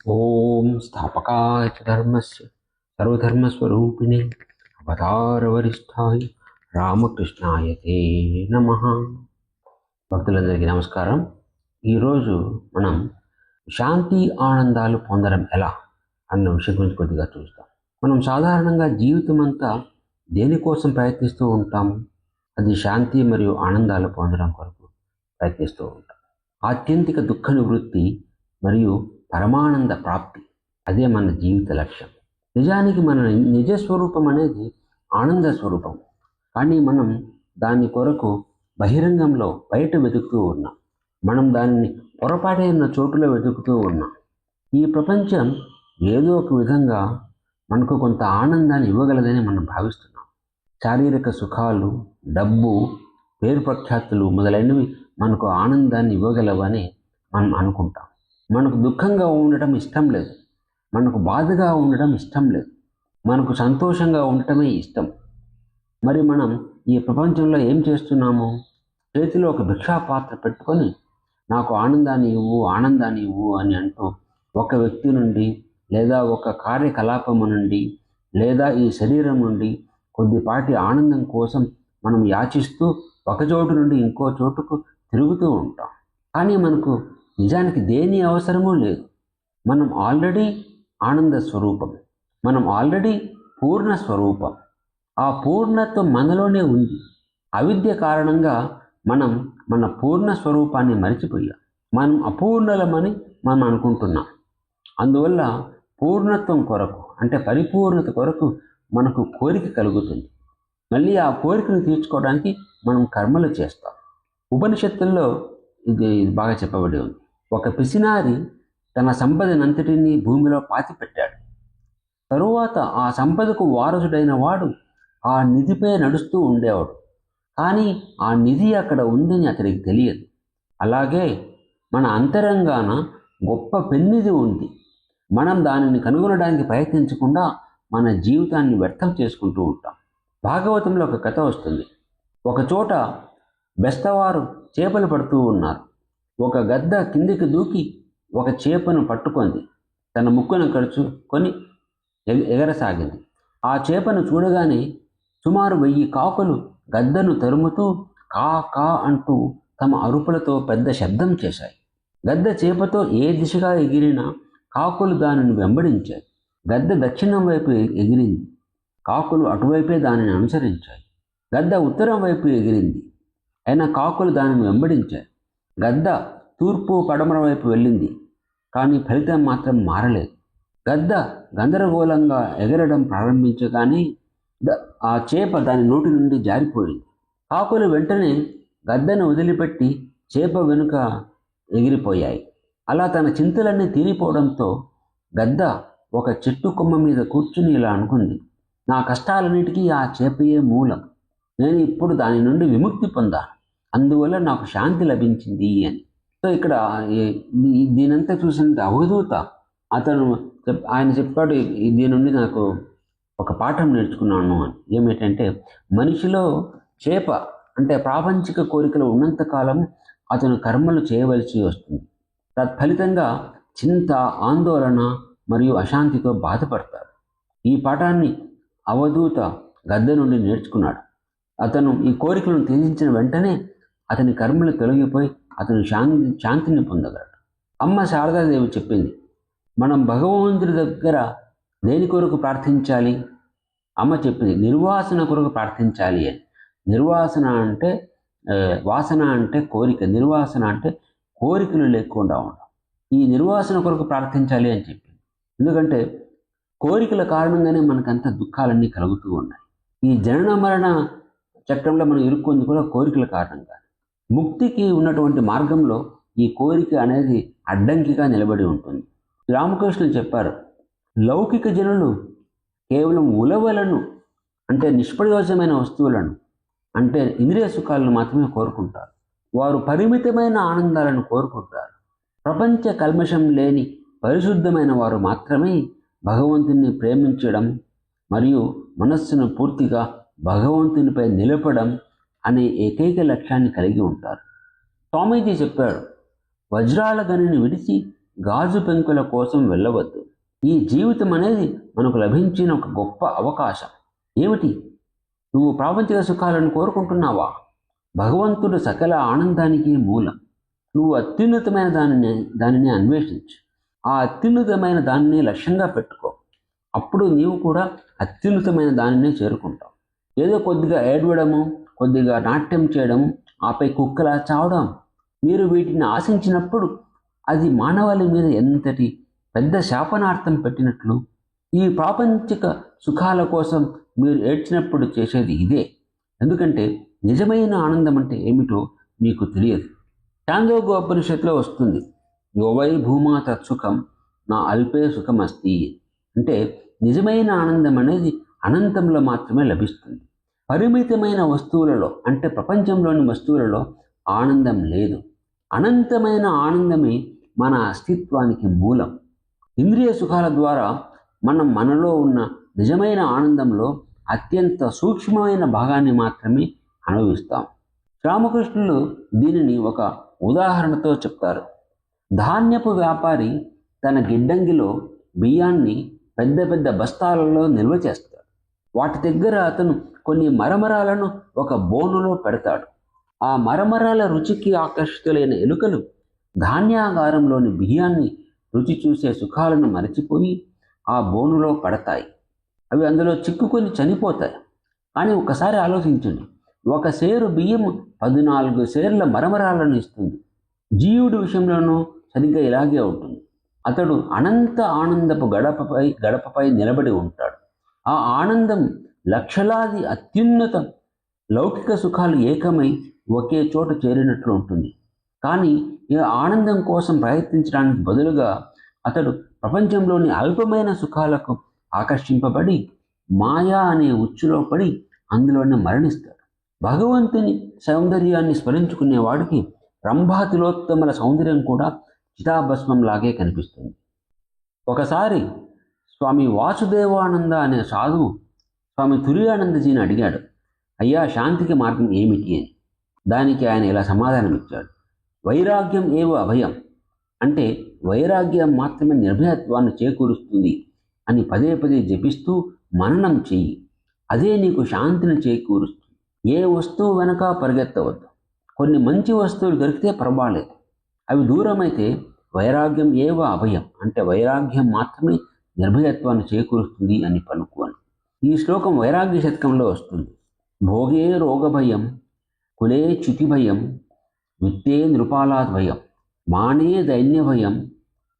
ఓం స్థాపకాయ చ ధర్మస్య సర్వధర్మస్వరూపిణే అవతారవరిష్ఠాయ రామకృష్ణాయ తే నమః. భక్తులందరికీ నమస్కారం. ఈరోజు మనం శాంతి ఆనందాలు పొందడం ఎలా అన్న విషయం గురించి కొద్దిగా చూస్తాం. మనం సాధారణంగా జీవితం అంతా దేనికోసం ప్రయత్నిస్తూ ఉంటాము? అది శాంతి మరియు ఆనందాలు పొందడం కొరకు ప్రయత్నిస్తూ ఉంటాం. ఆత్యంతిక దుఃఖ నివృత్తి మరియు పరమానంద ప్రాప్తి, అదే మన జీవిత లక్ష్యం. నిజానికి మన నిజస్వరూపం అనేది ఆనంద స్వరూపం, కానీ మనం దాని కొరకు బహిరంగంలో బయట వెతుకుతూ ఉన్నాం. మనం దానిని పొరపాటైన చోటులో వెతుకుతూ ఉన్నాం. ఈ ప్రపంచం ఏదో ఒక విధంగా మనకు కొంత ఆనందాన్ని ఇవ్వగలదని మనం భావిస్తున్నాం. శారీరక సుఖాలు, డబ్బు, పేరు ప్రఖ్యాతులు మొదలైనవి మనకు ఆనందాన్ని ఇవ్వగలవని మనం అనుకుంటాం. మనకు దుఃఖంగా ఉండటం ఇష్టం లేదు, మనకు బాధగా ఉండటం ఇష్టం లేదు, మనకు సంతోషంగా ఉండటమే ఇష్టం. మరి మనం ఈ ప్రపంచంలో ఏం చేస్తున్నాము? చేతిలో ఒక భిక్షా పాత్ర పెట్టుకొని నాకు ఆనందాన్ని ఇవ్వు, ఆనందాన్ని ఇవ్వు అని అంటూ ఒక వ్యక్తి నుండి లేదా ఒక కార్యకలాపము నుండి లేదా ఈ శరీరం నుండి కొద్దిపాటి ఆనందం కోసం మనం యాచిస్తూ ఒక చోటు నుండి ఇంకో చోటుకు తిరుగుతూ ఉంటాం. కానీ మనకు నిజానికి దేని అవసరమూ లేదు. మనం ఆల్రెడీ ఆనంద స్వరూపం, మనం ఆల్రెడీ పూర్ణ స్వరూపం. ఆ పూర్ణత్వం మనలోనే ఉంది. అవిద్య కారణంగా మనం మన పూర్ణ స్వరూపాన్ని మరిచిపోయాం. మనం అపూర్ణలమని మనం అనుకుంటున్నాం. అందువల్ల పూర్ణత్వం కొరకు, అంటే పరిపూర్ణత కొరకు మనకు కోరిక కలుగుతుంది. మళ్ళీ ఆ కోరికను తీర్చుకోవడానికి మనం కర్మలు చేస్తాం. ఉపనిషత్తుల్లో ఇది బాగా చెప్పబడి ఉంది. ఒక పిసినారి తన సంపదనంతటినీ భూమిలో పాతిపెట్టాడు. తరువాత ఆ సంపదకు వారసుడైన వాడు ఆ నిధిపై నడుస్తూ ఉండేవాడు, కానీ ఆ నిధి అక్కడ ఉందని అతడికి తెలియదు. అలాగే మన అంతరంగాన గొప్ప పెన్నిధి ఉంది. మనం దానిని కనుగొనడానికి ప్రయత్నించకుండా మన జీవితాన్ని వ్యర్థం చేసుకుంటూ ఉంటాం. భాగవతంలో ఒక కథ వస్తుంది. ఒక చోట బెస్తవారు చేపలు పడుతూ ఉన్నారు. ఒక గద్ద కిందికి దూకి ఒక చేపను పట్టుకుంది. తన ముక్కును కరుచుకొని ఎగరసాగింది. ఆ చేపను చూడగానే సుమారు 1000 కాకులు గద్దను తరుముతూ కా కా అంటూ తమ అరుపులతో పెద్ద శబ్దం చేశాయి. గద్ద చేపతో ఏ దిశగా ఎగిరినా కాకులు దానిని వెంబడించాయి. గద్ద దక్షిణం వైపు ఎగిరింది, కాకులు అటువైపే దానిని అనుసరించాయి. గద్ద ఉత్తరం వైపు ఎగిరింది, అయినా కాకులు దానిని వెంబడించాయి. గద్ద తూర్పు పడమర వైపు వెళ్ళింది, కానీ ఫలితం మాత్రం మారలేదు. గద్ద గందరగోళంగా ఎగరడం ప్రారంభించగానే ఆ చేప దాని నోటి నుండి జారిపోయింది. కాకులు వెంటనే గద్దను వదిలిపెట్టి చేప వెనుక ఎగిరిపోయాయి. అలా తన చింతలన్నీ తీరిపోవడంతో గద్ద ఒక చెట్టు కొమ్మ మీద కూర్చుని ఇలా అనుకుంది, నా కష్టాలన్నిటికీ ఆ చేపయే మూలం. నేను ఇప్పుడు దాని నుండి విముక్తి పొందాను, అందువల్ల నాకు శాంతి లభించింది అని. సో ఇక్కడ దీనంతా చూసిన అవధూత ఆయన చెప్పాడు, దీని నుండి నాకు ఒక పాఠం నేర్చుకున్నాను అని. ఏమిటంటే, మనిషిలో చేప అంటే ప్రాపంచిక కోరికలు ఉన్నంతకాలం అతను కర్మలు చేయవలసి వస్తుంది. తత్ఫలితంగా చింత, ఆందోళన మరియు అశాంతితో బాధపడతాడు. ఈ పాఠాన్ని అవధూత గద్ద నుండి నేర్చుకున్నాడు. అతను ఈ కోరికలను త్యజించిన వెంటనే అతని కర్మలు తొలగిపోయి అతను శాంతిని పొందగలడు. అమ్మ శారదాదేవి చెప్పింది, మనం భగవంతుడి దగ్గర దేని కొరకు ప్రార్థించాలి? అమ్మ చెప్పింది, నిర్వాసన కొరకు ప్రార్థించాలి అని. నిర్వాసన అంటే వాసన అంటే కోరిక, నిర్వాసన అంటే కోరికలు లేకుండా ఉండడం. ఈ నిర్వాసన కొరకు ప్రార్థించాలి అని చెప్పింది. ఎందుకంటే కోరికల కారణంగానే మనకంత దుఃఖాలన్నీ కలుగుతూ ఉన్నాయి. ఈ జనన మరణ చక్రంలో మనం ఇరుక్కుంది కూడా కోరికల కారణంగా. ముక్తికి ఉన్నటువంటి మార్గంలో ఈ కోరిక అనేది అడ్డంకిగా నిలబడి ఉంటుంది. రామకృష్ణులు చెప్పారు, లౌకిక జనులు కేవలం ఉలవలను, అంటే నిష్ప్రయోజనమైన వస్తువులను, అంటే ఇంద్రియ సుఖాలను మాత్రమే కోరుకుంటారు. వారు పరిమితమైన ఆనందాలను కోరుకుంటారు. ప్రపంచ కల్మషం లేని పరిశుద్ధమైన వారు మాత్రమే భగవంతుని ప్రేమించడం మరియు మనస్సును పూర్తిగా భగవంతునిపై నిలపడం అనే ఏకైక లక్ష్యాన్ని కలిగి ఉంటారు. స్వామీజీ చెప్పాడు, వజ్రాల గనిని విడిచి గాజు పెంకుల కోసం వెళ్ళవద్దు. ఈ జీవితం అనేది మనకు లభించిన ఒక గొప్ప అవకాశం. ఏమిటి? నువ్వు ప్రాపంచిక సుఖాలను కోరుకుంటున్నావా? భగవంతుడు సకల ఆనందానికి మూలం. నువ్వు అత్యున్నతమైన దానిని అన్వేషించు. ఆ అత్యున్నతమైన దానిని లక్ష్యంగా పెట్టుకో. అప్పుడు నీవు కూడా అత్యున్నతమైన దానినే చేరుకుంటావు. ఏదో కొద్దిగా ఏడవడము, కొద్దిగా నాట్యం చేయడం, ఆపై కుక్కలా చావడం, మీరు వీటిని ఆశించినప్పుడు అది మానవాళి మీద ఎంతటి పెద్ద శాపనార్థం పెట్టినట్లు. ఈ ప్రాపంచిక సుఖాల కోసం మీరు ఏడ్చినప్పుడు చేసేది ఇదే. ఎందుకంటే నిజమైన ఆనందం అంటే ఏమిటో మీకు తెలియదు. చాందోగ్యోపనిషత్తులో వస్తుంది, యోవై భూమా తత్సుఖం నా అల్పే సుఖమస్తి. అంటే నిజమైన ఆనందం అనేది అనంతంలో మాత్రమే లభిస్తుంది. పరిమితమైన వస్తువులలో అంటే ప్రపంచంలోని వస్తువులలో ఆనందం లేదు. అనంతమైన ఆనందమే మన అస్తిత్వానికి మూలం. ఇంద్రియ సుఖాల ద్వారా మనం మనలో ఉన్న నిజమైన ఆనందంలో అత్యంత సూక్ష్మమైన భాగాన్ని మాత్రమే అనుభవిస్తాం. రామకృష్ణులు దీనిని ఒక ఉదాహరణతో చెప్తారు. ధాన్యపు వ్యాపారి తన గిడ్డంగిలో బియ్యాన్ని పెద్ద పెద్ద బస్తాలలో నిల్వ చేస్తాడు. వాటి దగ్గర అతను కొన్ని మరమరాలను ఒక బోనులో పెడతాడు. ఆ మరమరాల రుచికి ఆకర్షితులైన ఎలుకలు ధాన్యాగారంలోని బియ్యాన్ని రుచి చూసే సుఖాలను మరచిపోయి ఆ బోనులో పడతాయి. అవి అందులో చిక్కుకొని చనిపోతాయి. కానీ ఒకసారి ఆలోచించండి, ఒక సేరు బియ్యం 14 సేర్ల మరమరాలను ఇస్తుంది. జీవుడి విషయంలోనూ సరిగ్గా ఇలాగే ఉంటుంది. అతడు అనంత ఆనందపు గడపపై నిలబడి ఉంటాడు. ఆ ఆనందం లక్షలాది అత్యున్నత లౌకిక సుఖాలు ఏకమై ఒకే చోట చేరినట్లు ఉంటుంది. కానీ ఈ ఆనందం కోసం ప్రయత్నించడానికి బదులుగా అతడు ప్రపంచంలోని అల్పమైన సుఖాలకు ఆకర్షింపబడి మాయా అనే ఉచ్చులో పడి అందులోనే మరణిస్తాడు. భగవంతుని సౌందర్యాన్ని స్మరించుకునేవాడికి రంభాతిలోత్తమల సౌందర్యం కూడా చితాభస్మంలాగే కనిపిస్తుంది. ఒకసారి స్వామి వాసుదేవానంద అనే సాధువు స్వామి తురియానందజీని అడిగాడు, అయ్యా, శాంతికి మార్గం ఏమిటి అని. దానికి ఆయన ఇలా సమాధానమిచ్చాడు, వైరాగ్యం ఏవ అభయం. అంటే వైరాగ్యం మాత్రమే నిర్భయత్వాన్ని చేకూరుస్తుంది అని పదే పదే జపిస్తూ మననం చెయ్యి. అదే నీకు శాంతిని చేకూరుస్తుంది. ఏ వస్తువు వెనక పరిగెత్తవద్దు. కొన్ని మంచి వస్తువులు దొరికితే పర్వాలేదు, అవి దూరమైతే వైరాగ్యం ఏవ అభయం అంటే వైరాగ్యం మాత్రమే నిర్భయత్వాన్ని చేకూరుస్తుంది అని పలుకుని. ఈ శ్లోకం వైరాగ్య శతకంలో వస్తుంది. భోగే రోగభయం, కులే చ్యుతిభయం, విత్తే నృపాలాద్భయం, మానే దైన్యభయం,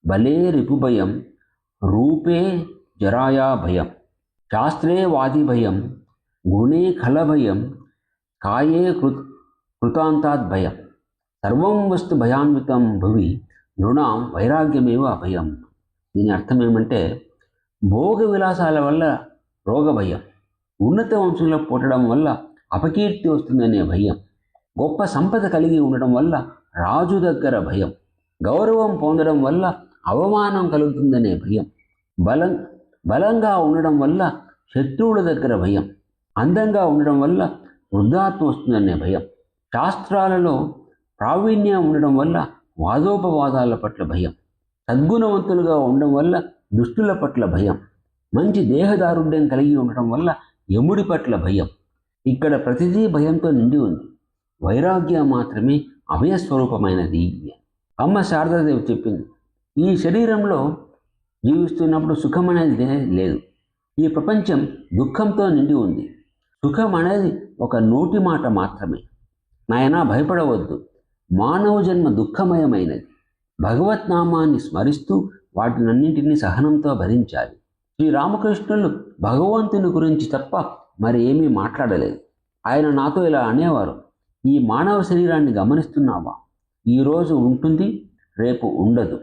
బలే రిపుభయం, రూపే జరాయా భయం, శాస్త్రే వాదిభయం, గుణే ఖలభయం, కాయే కృతాంతాద్భయం, సర్వం వస్తు భయాన్వితం భువి నృణాం వైరాగ్యమేవ అభయం. దీని అర్థం ఏమంటే, భోగ విలాసాల వల్ల రోగభయం, ఉన్నత వంశంలో పుట్టడం వల్ల అపకీర్తి వస్తుందనే భయం, గొప్ప సంపద కలిగి ఉండడం వల్ల రాజు దగ్గర భయం, గౌరవం పొందడం వల్ల అవమానం కలుగుతుందనే భయం, బలంగా ఉండడం వల్ల శత్రువుల దగ్గర భయం, అందంగా ఉండడం వల్ల వృద్ధాత్వం వస్తుందనే భయం, శాస్త్రాలలో ప్రావీణ్యం ఉండడం వల్ల వాదోపవాదాల పట్ల భయం, సద్గుణవంతులుగా ఉండడం వల్ల దుష్టుల పట్ల భయం, మంచి దేహదారుఢ్యం కలిగి ఉండటం వల్ల యముడి పట్ల భయం. ఇక్కడ ప్రతిదీ భయంతో నిండి ఉంది. వైరాగ్యం మాత్రమే అభయస్వరూపమైనది. అమ్మ శారదాదేవి చెప్పింది, ఈ శరీరంలో జీవిస్తున్నప్పుడు సుఖం అనేది లేదు. ఈ ప్రపంచం దుఃఖంతో నిండి ఉంది. సుఖం అనేది ఒక నోటి మాట మాత్రమే. నాయనా, భయపడవద్దు, మానవ జన్మ దుఃఖమయమైనది. భగవత్నామాన్ని స్మరిస్తూ వాటినన్నింటినీ సహనంతో భరించాలి. శ్రీరామకృష్ణులు భగవంతుని గురించి తప్ప మరి ఏమీ మాట్లాడలేదు. ఆయన నాతో ఇలా అనేవారు, ఈ మానవ శరీరాన్ని గమనిస్తున్నావా? ఈరోజు ఉంటుంది, రేపు ఉండదు.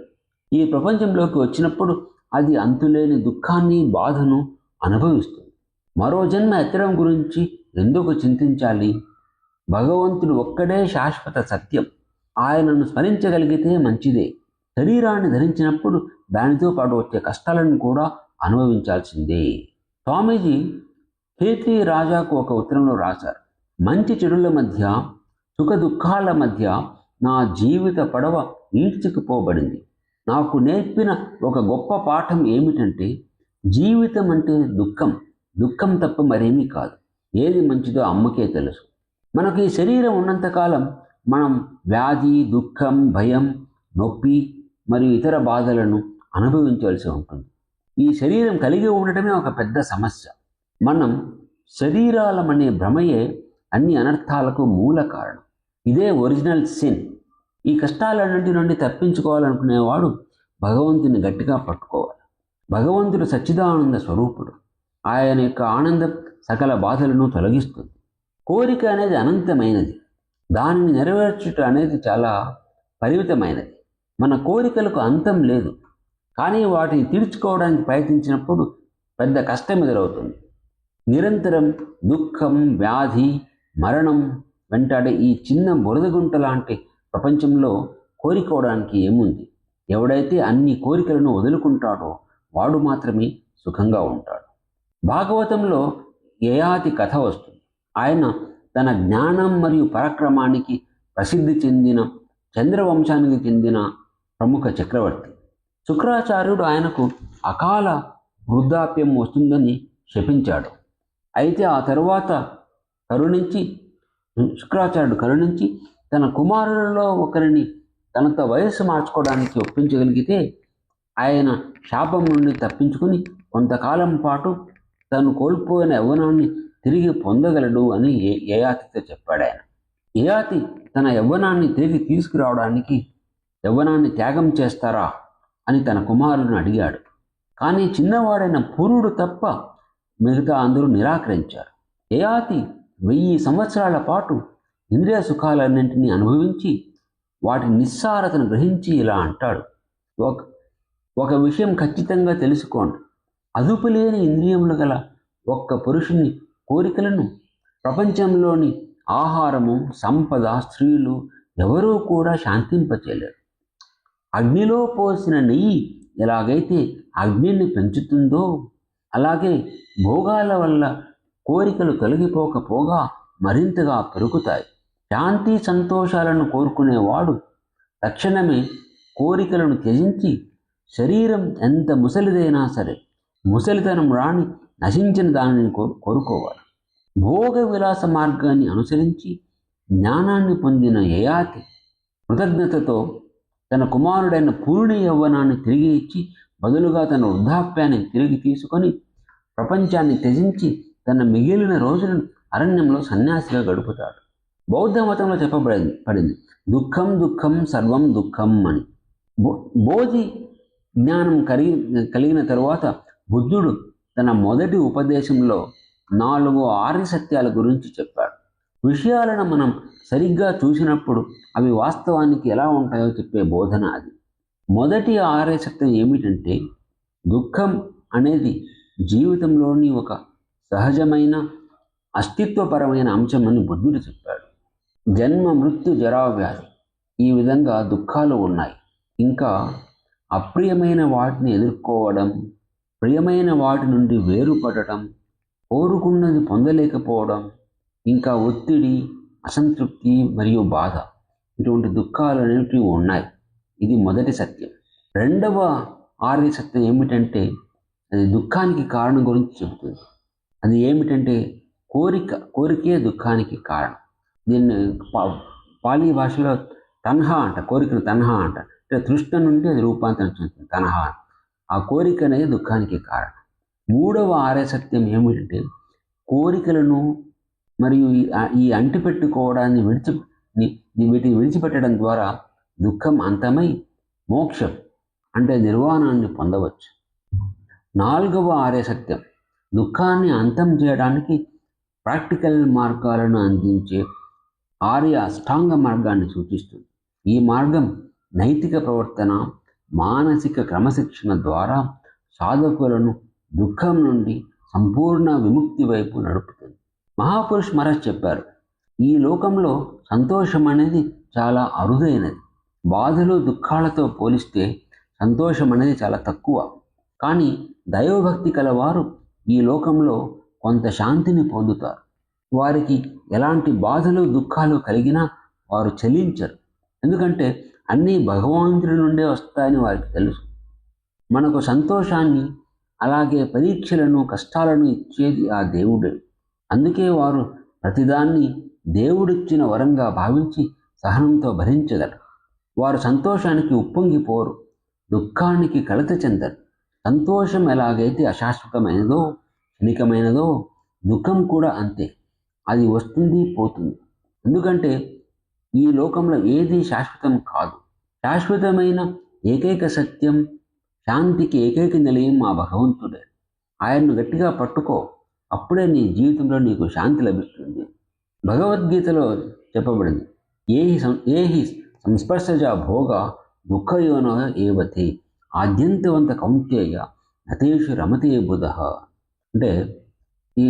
ఈ ప్రపంచంలోకి వచ్చినప్పుడు అది అంతులేని దుఃఖాన్ని, బాధను అనుభవిస్తుంది. మరో జన్మ ఎత్తడం గురించి ఎందుకు చింతించాలి? భగవంతుడు ఒక్కడే శాశ్వత సత్యం. ఆయనను స్మరించగలిగితే మంచిదే. శరీరాన్ని ధరించినప్పుడు దానితో పాటు వచ్చే కష్టాలను కూడా అనుభవించాల్సిందే. స్వామీజీ ఖేత్రీ రాజాకు ఒక ఉత్తరంలో రాశారు, మంచి చెడుల మధ్య, సుఖ దుఃఖాల మధ్య నా జీవిత పడవ ఈడ్చుకుపోబడింది. నాకు నేర్పిన ఒక గొప్ప పాఠం ఏమిటంటే, జీవితం అంటే దుఃఖం, దుఃఖం తప్ప మరేమీ కాదు. ఏది మంచిదో అమ్మకే తెలుసు. మనకు ఈ శరీరం ఉన్నంతకాలం మనం వ్యాధి, దుఃఖం, భయం, నొప్పి మరియు ఇతర బాధలను అనుభవించాల్సి ఉంటుంది. ఈ శరీరం కలిగి ఉండటమే ఒక పెద్ద సమస్య. మనం శరీరాలమనే భ్రమయే అన్ని అనర్థాలకు మూల కారణం. ఇదే ఒరిజినల్ సిన్. ఈ కష్టాలన్నింటి నుండి తప్పించుకోవాలనుకునేవాడు భగవంతుని గట్టిగా పట్టుకోవాలి. భగవంతుడు సచ్చిదానంద స్వరూపుడు. ఆయన యొక్క ఆనందం సకల బాధలను తొలగిస్తుంది. కోరిక అనేది అనంతమైనది. దానిని నెరవేర్చుట అనేది చాలా పరిమితమైనది. మన కోరికలకు అంతం లేదు. కానీ వాటిని తీర్చుకోవడానికి ప్రయత్నించినప్పుడు పెద్ద కష్టం ఎదురవుతుంది. నిరంతరం దుఃఖం, వ్యాధి, మరణం వెంటాడే ఈ చిన్న బురదగుంట లాంటి ప్రపంచంలో కోరుకోవడానికి ఏముంది? ఎవడైతే అన్ని కోరికలను వదులుకుంటాడో వాడు మాత్రమే సుఖంగా ఉంటాడు. భాగవతంలో యయాతి కథ వస్తుంది. ఆయన తన జ్ఞానం మరియు పరాక్రమానికి ప్రసిద్ధి చెందిన చంద్రవంశానికి చెందిన ప్రముఖ చక్రవర్తి. శుక్రాచార్యుడు ఆయనకు అకాల వృద్ధాప్యం వస్తుందని శపించాడు. అయితే ఆ తరువాత శుక్రాచార్యుడు కరుణించి తన కుమారులలో ఒకరిని తనతో వయస్సు మార్చుకోవడానికి ఒప్పించగలిగితే ఆయన శాపం నుండి తప్పించుకుని కొంతకాలం పాటు తను కోల్పోయిన యవ్వనాన్ని తిరిగి పొందగలడు అని యయాతితో చెప్పాడు ఆయన. యయాతి తన యవ్వనాన్ని తిరిగి తీసుకురావడానికి యవ్వనాన్ని త్యాగం చేస్తారా అని తన కుమారులను అడిగాడు. కానీ చిన్నవాడైన పురుడు తప్ప మిగతా అందరూ నిరాకరించారు. యయాతి 1000 సంవత్సరాల పాటు ఇంద్రియ సుఖాలన్నింటినీ అనుభవించి వాటి నిస్సారతను గ్రహించి ఇలా అంటాడు, ఒక విషయం ఖచ్చితంగా తెలుసుకోండి. అదుపులేని ఇంద్రియములు గల ఒక్క పురుషుని కోరికలను ప్రపంచంలోని ఆహారము, సంపద, స్త్రీలు ఎవరూ కూడా శాంతింపచేయలేరు. అగ్నిలో పోసిన నెయ్యి ఎలాగైతే అగ్నిని పెంచుతుందో అలాగే భోగాల వల్ల కోరికలు తొలగిపోకపోగా మరింతగా పెరుగుతాయి. శాంతి సంతోషాలను కోరుకునేవాడు తక్షణమే కోరికలను త్యజించి శరీరం ఎంత ముసలిదైనా సరే ముసలితనం రాని నశించిన దానిని కోరుకోవాలి. భోగ విలాస మార్గాన్ని అనుసరించి జ్ఞానాన్ని పొందిన యయాతి కృతజ్ఞతతో తన కుమారుడైన పురుని యవ్వనాన్ని తిరిగి ఇచ్చి బదులుగా తన వృద్ధాప్యాన్ని తిరిగి తీసుకొని ప్రపంచాన్ని త్యజించి తన మిగిలిన రోజులను అరణ్యంలో సన్యాసిగా గడుపుతాడు. బౌద్ధ మతంలో చెప్పబడింది దుఃఖం దుఃఖం సర్వం దుఃఖం అని. బోధి జ్ఞానం కలిగిన తరువాత బుద్ధుడు తన మొదటి ఉపదేశంలో 4 ఆర్య సత్యాల గురించి చెప్పాడు. విషయాలను మనం సరిగ్గా చూసినప్పుడు అవి వాస్తవానికి ఎలా ఉంటాయో చెప్పే బోధన అది. మొదటి ఆర్య సత్యం ఏమిటంటే, దుఃఖం అనేది జీవితంలోని ఒక సహజమైన అస్తిత్వపరమైన అంశం అని బుద్ధుడు చెప్పాడు. జన్మ, మృత్యు, జరా, వ్యాధి ఈ విధంగా దుఃఖాలు ఉన్నాయి. ఇంకా అప్రియమైన వాటిని ఎదుర్కోవడం, ప్రియమైన వాటి నుండి వేరుపడటం, కోరుకున్నది పొందలేకపోవడం, ఇంకా ఒత్తిడి, అసంతృప్తి మరియు బాధ, ఇటువంటి దుఃఖాలు అనేటివి ఉన్నాయి. ఇది మొదటి సత్యం. రెండవ ఆర్య సత్యం ఏమిటంటే, అది దుఃఖానికి కారణం గురించి చెబుతుంది. అది ఏమిటంటే కోరికే దుఃఖానికి కారణం. దీన్ని పాలీ భాషలో తన్హా అంట, కోరికను తన్హా అంట. అంటే తృష్ణ నుండి అది రూపాంతరం చెందుతుంది తన్హా. ఆ కోరిక అనేది దుఃఖానికి కారణం. మూడవ ఆర్య సత్యం ఏమిటంటే, కోరికలను మరియు ఈ అంటిపెట్టుకోవడాన్ని వీటిని విడిచిపెట్టడం ద్వారా దుఃఖం అంతమై మోక్షం అంటే నిర్వాణాన్ని పొందవచ్చు. నాలుగవ ఆర్య సత్యం దుఃఖాన్ని అంతం చేయడానికి ప్రాక్టికల్ మార్గాలను అందించే ఆర్య అష్టాంగ మార్గాన్ని సూచిస్తుంది. ఈ మార్గం నైతిక ప్రవర్తన, మానసిక క్రమశిక్షణ ద్వారా సాధకులను దుఃఖం నుండి సంపూర్ణ విముక్తి వైపు నడుపుతుంది. మహాపురుష్ మహారాజ్ చెప్పారు, ఈ లోకంలో సంతోషం అనేది చాలా అరుదైనది. బాధలు, దుఃఖాలతో పోలిస్తే సంతోషం అనేది చాలా తక్కువ. కానీ దైవభక్తి కలవారు ఈ లోకంలో కొంత శాంతిని పొందుతారు. వారికి ఎలాంటి బాధలు, దుఃఖాలు కలిగినా వారు చెల్లించరు. ఎందుకంటే అన్నీ భగవంతుడి నుండే వస్తాయని వారికి తెలుసు. మనకు సంతోషాన్ని అలాగే పరీక్షలను కష్టాలను ఇచ్చేది ఆ దేవుడే. అందుకే వారు ప్రతిదాన్ని దేవుడిచ్చిన వరంగా భావించి సహనంతో భరించగలరు. వారు సంతోషానికి ఉప్పొంగిపోరు, దుఃఖానికి కలత చెందరు. సంతోషం ఎలాగైతే అశాశ్వతమైనదో క్షణికమైనదో దుఃఖం కూడా అంతే. అది వస్తుంది పోతుంది. ఎందుకంటే ఈ లోకంలో ఏది శాశ్వతం కాదు. శాశ్వతమైన ఏకైక సత్యం, శాంతికి ఏకైక నిలయం మా భగవంతుడే. ఆయన్ను గట్టిగా పట్టుకో, అప్పుడే నీ జీవితంలో నీకు శాంతి లభిస్తుంది. భగవద్గీతలో చెప్పబడింది, ఏహి సంస్పర్శజ భోగ దుఃఖయోన ఏవతి ఆద్యంతవంత కౌంతేయ నతేషు రమతే బుధ. అంటే ఈ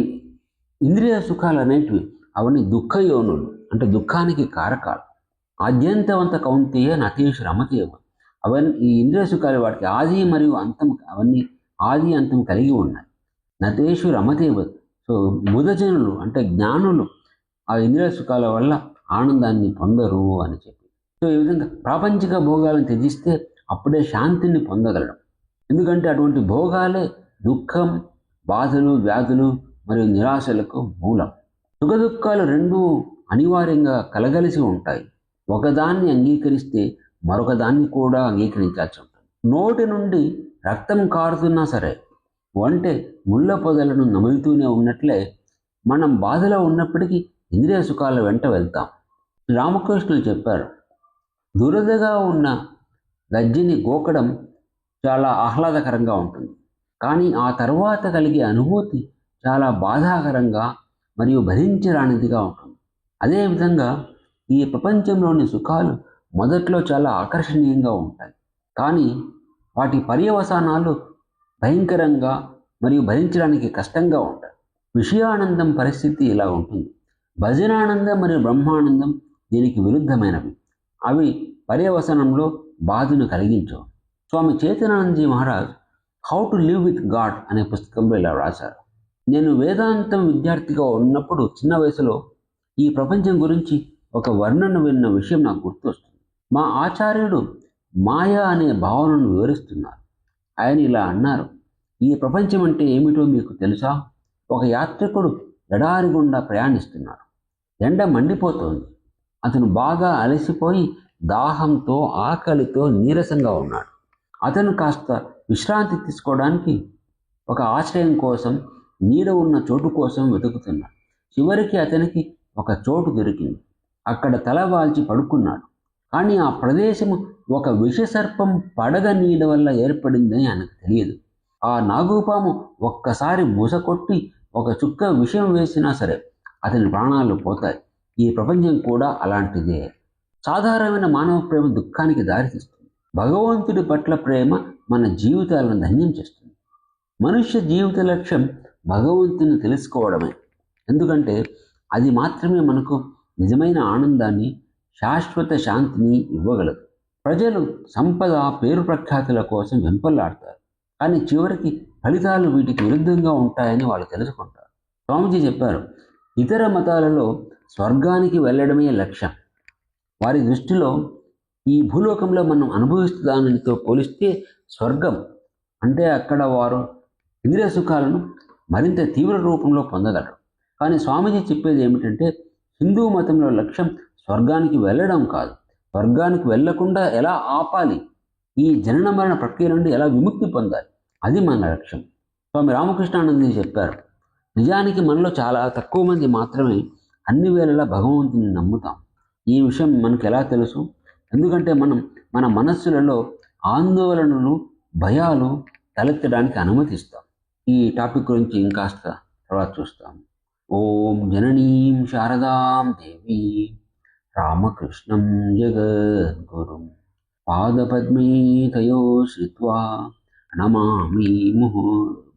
ఇంద్రియ సుఖాలు అనేటివి అవన్నీ దుఃఖయోనులు, అంటే దుఃఖానికి కారకాలు. ఆద్యంతవంత కౌంతేయ నతేషు రమతే, అవన్నీ ఈ ఇంద్రియ సుఖాలు వాటికి ఆది మరియు అంతం, అవన్నీ ఆది అంతం కలిగి ఉన్నాయి. నతేషు రమతేవ. సో బుధజనులు అంటే జ్ఞానులు ఆ ఇంద్రియ సుఖాల వల్ల ఆనందాన్ని పొందరు అని చెప్పి. సో ఈ విధంగా ప్రాపంచిక భోగాలను త్యజిస్తే అప్పుడే శాంతిని పొందగలడం. ఎందుకంటే అటువంటి భోగాలే దుఃఖం, బాధలు, వ్యాధులు మరియు నిరాశలకు మూలం. సుఖ దుఃఖాలు రెండూ అనివార్యంగా కలగలిసి ఉంటాయి. ఒకదాన్ని అంగీకరిస్తే మరొక దాన్ని కూడా అంగీకరించాల్సి ఉంటుంది. నోటి నుండి రక్తం కారుతున్నా సరే అంటే ముళ్ళ పొదలను నములుతూనే ఉన్నట్లే మనం బాధలో ఉన్నప్పటికీ ఇంద్రియ సుఖాల వెంట వెళ్తాం. రామకృష్ణులు చెప్పారు, దురదగా ఉన్న గజ్జిని గోకడం చాలా ఆహ్లాదకరంగా ఉంటుంది, కానీ ఆ తర్వాత కలిగే అనుభూతి చాలా బాధాకరంగా మరియు భరించరానిదిగా ఉంటుంది. అదేవిధంగా ఈ ప్రపంచంలోని సుఖాలు మొదట్లో చాలా ఆకర్షణీయంగా ఉంటాయి, కానీ వాటి పర్యవసానాలు భయంకరంగా మరియు భరించడానికి కష్టంగా ఉంటాయి. విషయానందం పరిస్థితి ఇలా ఉంటుంది. భజనానందం మరియు బ్రహ్మానందం దీనికి విరుద్ధమైనవి. అవి పర్యవసనంలో బాధను కలిగించవు. Swami Chaitanyanandaji Maharaj how to live with God అనే పుస్తకంలో ఇలా రాశారు, నేను వేదాంతం విద్యార్థిగా ఉన్నప్పుడు చిన్న వయసులో ఈ ప్రపంచం గురించి ఒక వర్ణన విన్న విషయం నాకు గుర్తొస్తుంది. మా ఆచార్యుడు మాయా అనే భావనను వివరిస్తున్నారు. ఆయన ఇలా అన్నారు, ఈ ప్రపంచం అంటే ఏమిటో మీకు తెలుసా? ఒక యాత్రికుడు ఎడారి గుండా ప్రయాణిస్తున్నాడు. ఎండ మండిపోతోంది. అతను బాగా అలసిపోయి దాహంతో ఆకలితో నీరసంగా ఉన్నాడు. అతను కాస్త విశ్రాంతి తీసుకోవడానికి ఒక ఆశ్రయం కోసం, నీడ ఉన్న చోటు కోసం వెతుకుతున్నాడు. చివరికి అతనికి ఒక చోటు దొరికింది. అక్కడ తలవాల్చి పడుకున్నాడు. కానీ ఆ ప్రదేశము ఒక విషసర్పం పడగ నీడ వల్ల ఏర్పడిందని ఆయనకు తెలియదు. ఆ నాగుపాము ఒక్కసారి బుసకొట్టి ఒక చుక్క విషం వేసినా సరే అతని ప్రాణాలు పోతాయి. ఈ ప్రపంచం కూడా అలాంటిదే. సాధారణమైన మానవ ప్రేమ దుఃఖానికి దారితీస్తుంది. భగవంతుడి పట్ల ప్రేమ మన జీవితాలను ధన్యం చేస్తుంది. మనుష్య జీవిత లక్ష్యం భగవంతుని తెలుసుకోవడమే. ఎందుకంటే అది మాత్రమే మనకు నిజమైన ఆనందాన్ని, శాశ్వత శాంతిని ఇవ్వగలదు. ప్రజలు సంపద, పేరు ప్రఖ్యాతుల కోసం వెంపర్లాడతారు, కానీ చివరికి ఫలితాలు వీటికి విరుద్ధంగా ఉంటాయని వాళ్ళు తెలుసుకుంటారు. స్వామీజీ చెప్పారు, ఇతర మతాలలో స్వర్గానికి వెళ్ళడమే లక్ష్యం. వారి దృష్టిలో ఈ భూలోకంలో మనం అనుభవిస్తున్న దానితో పోలిస్తే స్వర్గం అంటే అక్కడ వారు ఇంద్రియ సుఖాలను మరింత తీవ్ర రూపంలో పొందగలరు. కానీ స్వామీజీ చెప్పేది ఏమిటంటే, హిందూ మతంలో లక్ష్యం స్వర్గానికి వెళ్ళడం కాదు, స్వర్గానికి వెళ్లకుండా ఎలా ఆపాలి, ఈ జనన మరణ ప్రక్రియ నుండి ఎలా విముక్తి పొందాలి, అది మన లక్ష్యం. స్వామి రామకృష్ణానందజీ చెప్పారు, నిజానికి మనలో చాలా తక్కువ మంది మాత్రమే అన్ని వేళలా భగవంతుని నమ్ముతాం. ఈ విషయం మనకు ఎలా తెలుసు? ఎందుకంటే మనం మన మనస్సులలో ఆందోళనలు, భయాలు తలెత్తడానికి అనుమతిస్తాం. ఈ టాపిక్ గురించి ఇంకాస్త తర్వాత చూస్తాం. ఓం జననీం శారదాం దేవీ రామకృష్ణం జగద్గురుం పాదపద్మే తయో శ్రిత్వా నమామి ముహుర్ముహు.